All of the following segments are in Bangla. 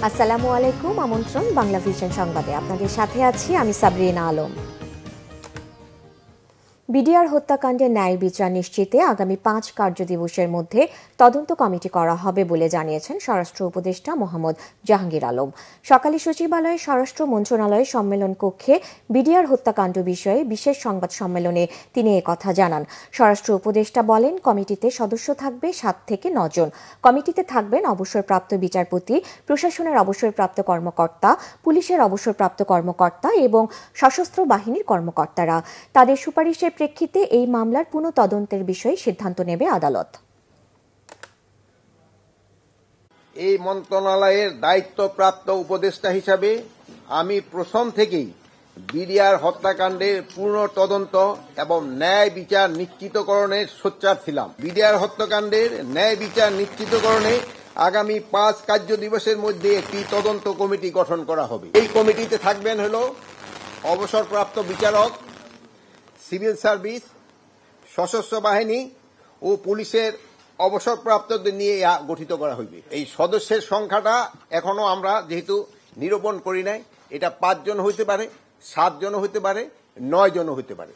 আসসালামু আলাইকুম। আমন্ত্রণ বাংলা ভিশন সংবাদে আপনাদের সাথে আছি আমি সাবরিনা আলম। বিডিআর হত্যাকাণ্ডের ন্যায় বিচার নিশ্চিতে আগামী ৫ কার্যদিবসের মধ্যে তদন্ত কমিটি করা হবে বলে জানিয়েছেন স্বরাষ্ট্র উপদেষ্টা মোহাম্মদ জাহাঙ্গীর আলম। সকালে সচিবালয়ে স্বরাষ্ট্র মন্ত্রণালয়ের সম্মেলন কক্ষে বিডিআর হত্যাকাণ্ড বিষয়ে বিশেষ সংবাদ সম্মেলনে তিনি একথা জানান। স্বরাষ্ট্র উপদেষ্টা বলেন, কমিটিতে সদস্য থাকবে ৭ থেকে ৯ জন। কমিটিতে থাকবেন অবসরপ্রাপ্ত বিচারপতি, প্রশাসনের অবসরপ্রাপ্ত কর্মকর্তা, পুলিশের অবসরপ্রাপ্ত কর্মকর্তা এবং সশস্ত্র বাহিনীর কর্মকর্তারা। তাদের সুপারিশের প্রেক্ষিতে এই মামলার পুনঃ তদন্তের বিষয়ে সিদ্ধান্ত নেবে আদালত। এই মন্ত্রণালয়ের দায়িত্বপ্রাপ্ত উপদেষ্টা হিসাবে আমি প্রথম থেকেই বিডিআর হত্যাকাণ্ডের পূর্ণ তদন্ত এবং ন্যায় বিচার নিশ্চিতকরণের সোচ্চার ছিলাম। বিডিআর হত্যাকাণ্ডের ন্যায় বিচার নিশ্চিতকরণে আগামী ৫ কার্যদিবসের মধ্যে একটি তদন্ত কমিটি গঠন করা হবে। এই কমিটিতে থাকবেন অবসরপ্রাপ্ত বিচারক, সিভিল সার্ভিস, সশস্ত্র বাহিনী ও পুলিশের অবসরপ্রাপ্তদের নিয়ে গঠিত করা হইবে। এই সদস্যের সংখ্যাটা এখনো আমরা যেহেতু নিরূপণ করি নাই, এটা ৫ জন হইতে পারে, ৭ জন হইতে পারে, ৯ জন হইতে পারে,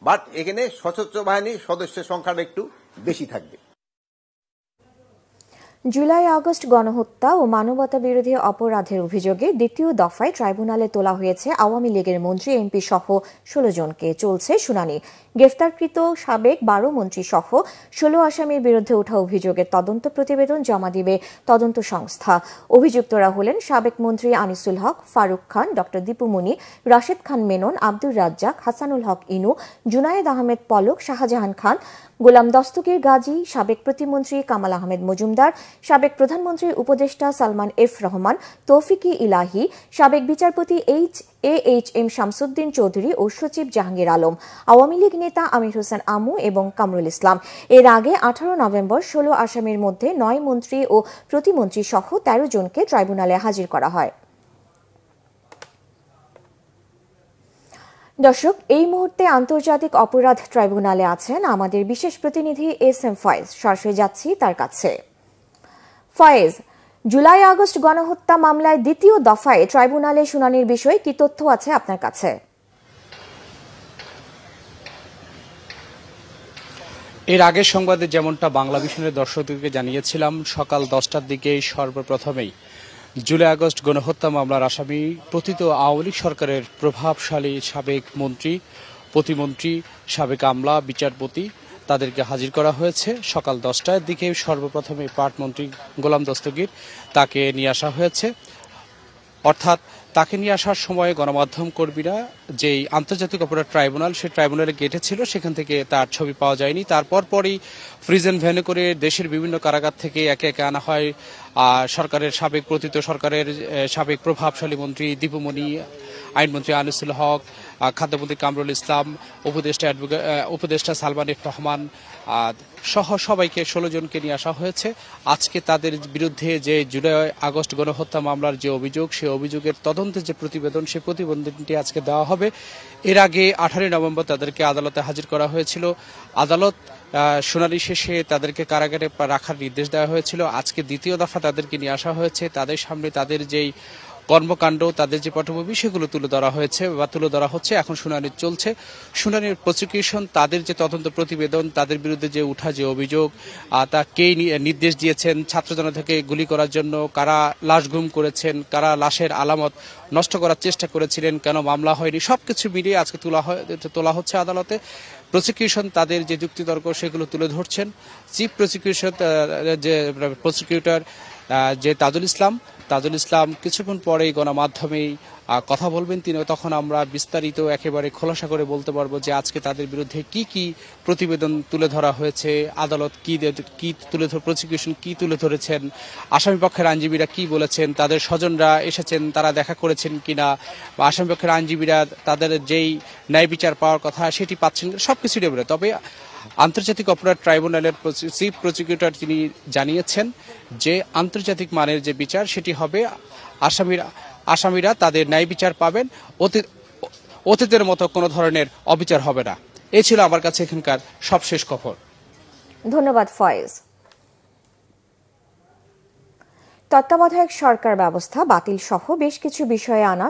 বাট এখানে সশস্ত্র বাহিনীর সদস্যের সংখ্যাটা একটু বেশি থাকবে। জুলাই আগস্ট গণহত্যা ও মানবতা বিরোধী অপরাধের অভিযোগে দ্বিতীয় দফায় ট্রাইব্যুনালে তোলা হয়েছে আওয়ামী লীগের মন্ত্রী, এমপি সহ ১৬ জনকে। চলছে শুনানি। গ্রেফতারকৃত সাবেক ১২ মন্ত্রী সহ ১৬ আসামির বিরুদ্ধে ওঠা অভিযোগের তদন্ত প্রতিবেদন জমা দিবে তদন্ত সংস্থা। অভিযুক্তরা হলেন সাবেক মন্ত্রী আনিসুল হক, ফারুক খান, ড দীপু মনি, রাশেদ খান মেনন, আব্দুর রাজ্জাক, হাসানুল হক ইনু, জুনায়েদ আহমেদ পলক, শাহজাহান খান, গোলাম দস্তগীর গাজী, সাবেক প্রতিমন্ত্রী কামাল আহমেদ মজুমদার, সাবেক প্রধানমন্ত্রীর উপদেষ্টা সালমান এফ রহমান, তৌফিকি ইলাহি, সাবেক বিচারপতি AHM শামসুদ্দিন চৌধুরী ও সচিব জাহাঙ্গীর আলম, আওয়ামী লীগ নেতা আমির হোসেন আমু এবং কামরুল ইসলাম। এর আগে ১৮ নভেম্বর ১৬ আসামির মধ্যে ৯ মন্ত্রী ও প্রতিমন্ত্রী সহ ১৩ জনকে ট্রাইব্যুনালে হাজির করা হয়। দর্শক, এই মুহূর্তে আন্তর্জাতিক অপরাধ ট্রাইব্যুনালে আছেন আমাদের বিশেষ প্রতিনিধি SM ফয়েজ। সরাসরি যাচ্ছি তার কাছে। ফয়েজ, জুলাই আগস্ট গণহত্যা মামলায় দ্বিতীয় দফায় ট্রাইব্যুনালে শুনানির বিষয়ে কি তথ্য আছে আপনার কাছে? এর আগের সংবাদে যেমনটা বাংলা ভিশনের দর্শকদেরকে জানিয়েছিলাম, সকাল 10টার দিকে সর্বপ্রথমেই জুলাই আগস্ট গণহত্যা মামলার আসামি পতিত আওয়ামী লীগ সরকারের প্রভাবশালী সাবেক মন্ত্রী, প্রতিমন্ত্রী, সাবেক আমলা, বিচারপতি তাদেরকে হাজির করা হয়েছে। সকাল 10টার দিকে সর্বপ্রথমে পাটমন্ত্রী গোলাম দস্তগীর তাকে নিয়ে আসা হয়েছে। অর্থাৎ তাকে নিয়ে আসার সময় গণমাধ্যম কর্মীরা যেই আন্তর্জাতিক অপরাধ ট্রাইব্যুনাল, সেই ট্রাইব্যুনালের গেটে ছিল, সেখান থেকে তার ছবি পাওয়া যায়নি। তারপর পরই ফ্রিজেন ভ্যানে করে দেশের বিভিন্ন কারাগার থেকে একে একে আনা হয় সরকারের সাবেক পতিত সরকারের সাবেক প্রভাবশালী মন্ত্রী দীপু মনি, আইনমন্ত্রী আনিসুল হক, খাদ্যমন্ত্রী কামরুল ইসলাম, উপদেষ্টা সালমান এফ রহমান সহ সবাইকে 16 জনকে নিয়ে আসা হয়েছে। আজকে তাদের বিরুদ্ধে যে জুলাই আগস্ট গণহত্যা মামলার যে অভিযোগ, সেই অভিযোগের তদন্তের যে প্রতিবেদন, সেই প্রতিবেদনটি আজকে দেওয়া হবে। এর আগে 18 নভেম্বর তাদেরকে আদালতে হাজির করা হয়েছিল। আদালত শুনানি শেষে তাদেরকে কারাগারে রাখার নির্দেশ দেওয়া হয়েছিল। আজকে দ্বিতীয় দফা তাদেরকে নিয়ে আসা হয়েছে। তাদের সামনে তাদের যেই কর্মকাণ্ড, তাদের যে পটভূমি, সেগুলো তুলে ধরা হয়েছে বা তুলে ধরা হচ্ছে। এখন শুনানি চলছে। শুনানির প্রসিকিউশন তাদের যে তদন্ত প্রতিবেদন, তাদের বিরুদ্ধে যে উঠা যে অভিযোগ, তা কে নির্দেশ দিয়েছেন ছাত্র জনতাকে গুলি করার জন্য, কারা লাশ গুম করেছেন, কারা লাশের আলামত নষ্ট করার চেষ্টা করেছিলেন, কেন মামলা হয়নি, সবকিছু মিলিয়ে আজকে তোলা হচ্ছে আদালতে। প্রসিকিউশন তাদের যে যুক্তিতর্ক সেগুলো তুলে ধরছেন। চিফ প্রসিকিউটর যে তাজুল ইসলাম কিছুক্ষণ পরেই গণমাধ্যমেই কথা বলবেন। তিনি তখন আমরা বিস্তারিত একেবারে খোলাসা করে বলতে পারবো যে আজকে তাদের বিরুদ্ধে কি কি প্রতিবেদন তুলে ধরা হয়েছে, আদালত কি তুলে প্রসিকিউশন কি তুলে ধরেছেন, আসামি পক্ষের আইনজীবীরা কি বলেছেন, তাদের স্বজনরা এসেছেন, তারা দেখা করেছেন কিনা, বা আসামি পক্ষের আইনজীবীরা তাদের যেই ন্যায় বিচার পাওয়ার কথা সেটি পাচ্ছেন, সবকিছু নেবে। তবে আন্তর্জাতিক অপরাধ ট্রাইব্যুনালের চিফ প্রসিকিউটর তিনি জানিয়েছেন যে আন্তর্জাতিক মানের যে বিচার সেটি হবে, আসামিরা তাদের ন্যায় বিচার পাবেন, অতীতের মতো কোনো ধরনের অবিচার হবে না। এই ছিল আমার কাছে এখানকার সবশেষ খবর। ধন্যবাদ ফয়েজ। তত্ত্বাবধায়ক সরকার ব্যবস্থা বাতিল সহ বেশ কিছু বিষয়ে আনা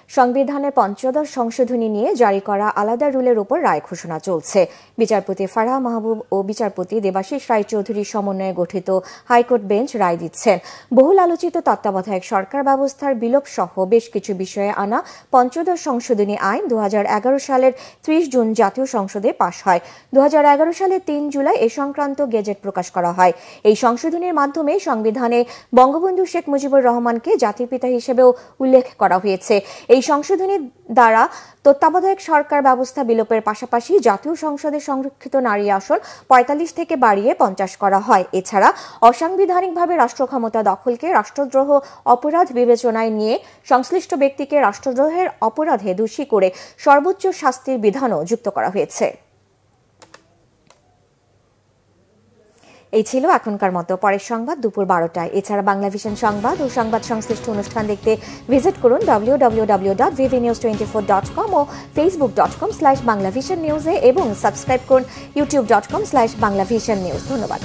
সংবিধানের পঞ্চদশ সংশোধনী নিয়ে জারি করা আলাদা রুলের উপর রায় ঘোষণা চলছে। বিচারপতি ফারাহ মাহবুব ও বিচারপতি দেবাশিস রায়চৌধুরীর সমন্বয়ে গঠিত হাইকোর্ট বেঞ্চ রায় দিচ্ছেন। বহুল আলোচিত তত্ত্বাবধায়ক সরকার ব্যবস্থার বিলোপ সহ বেশ কিছু বিষয়ে আনা পঞ্চদশ সংশোধনী আইন 2011 সালের 30 জুন জাতীয় সংসদে পাশ হয়। 2011 সালের 3 জুলাই এ সংক্রান্ত গেজেট প্রকাশ করা হয়। এই সংশোধনীর মাধ্যমে সংবিধানে বঙ্গবন্ধু শেখ মুজিবুর রহমানকে জাতির পিতা হিসেবেও উল্লেখ করা হয়েছে। এই সংশোধনীর দ্বারা তত্ত্বাবধায়ক সরকার ব্যবস্থা বিলোপের পাশাপাশি জাতীয় সংসদে সংরক্ষিত নারী আসন 45 থেকে বাড়িয়ে 50 করা হয়। এছাড়া অসাংবিধানিকভাবে রাষ্ট্র ক্ষমতা দখলকে রাষ্ট্রদ্রোহ অপরাধ বিবেচনায় নিয়ে সংশ্লিষ্ট ব্যক্তিকে রাষ্ট্রদ্রোহের অপরাধে দোষী করে সর্বোচ্চ শাস্তির বিধানও যুক্ত করা হয়েছে। এই ছিল এখনকার মতো। পরের সংবাদ দুপুর 12টায়। এছাড়া বাংলাভিশন সংবাদ ও সংবাদ সংশ্লিষ্ট অনুষ্ঠান দেখতে ভিজিট করুন www.vvnews24.com ও facebook.com/banglavisionnews এবং সাবস্ক্রাইব করুন youtube.com/banglavisionnews। ধন্যবাদ।